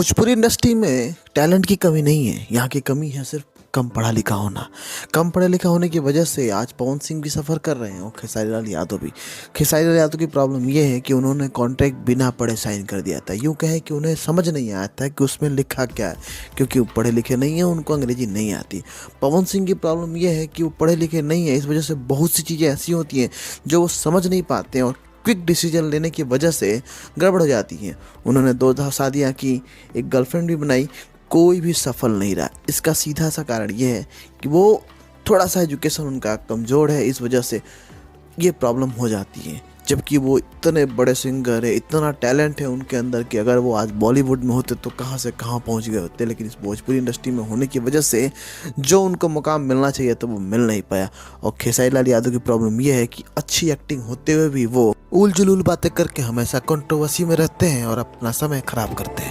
Bhojpuri industry में talent की कमी नहीं है, यहाँ की कमी है सिर्फ कम पढ़ा लिखा होना। कम पढ़ा लिखा होने की वजह से आज पवन सिंह भी सफ़र कर रहे हैं और खेसारी लाल यादव भी। खेसारी लाल यादव की प्रॉब्लम यह है कि उन्होंने कॉन्ट्रैक्ट बिना पढ़े साइन कर दिया था। यूँ कहे कि उन्हें समझ नहीं आया था कि उसमें लिखा क्या है, क्योंकि वो पढ़े लिखे नहीं हैं, उनको अंग्रेजी नहीं आती। पवन सिंह की प्रॉब्लम यह है कि वो पढ़े लिखे नहीं है, इस वजह से बहुत सी चीज़ें ऐसी होती हैं जो वो समझ नहीं पाते हैं और क्विक डिसीजन लेने की वजह से गड़बड़ हो जाती हैं। उन्होंने 2 शादियाँ की, एक गर्लफ्रेंड भी बनाई, कोई भी सफल नहीं रहा। इसका सीधा सा कारण ये है कि वो थोड़ा सा एजुकेशन उनका कमज़ोर है, इस वजह से ये प्रॉब्लम हो जाती है। जबकि वो इतने बड़े सिंगर है, इतना टैलेंट है उनके अंदर कि अगर वो आज बॉलीवुड में होते तो कहाँ से कहाँ पहुँच गए होते। लेकिन इस भोजपुरी इंडस्ट्री में होने की वजह से जो उनको मुकाम मिलना चाहिए तो वो मिल नहीं पाया। और खेसारी लाल यादव की प्रॉब्लम ये है कि अच्छी एक्टिंग होते हुए भी वो उल जुलूल बातें करके हमेशा कंट्रोवर्सी में रहते हैं और अपना समय खराब करते हैं।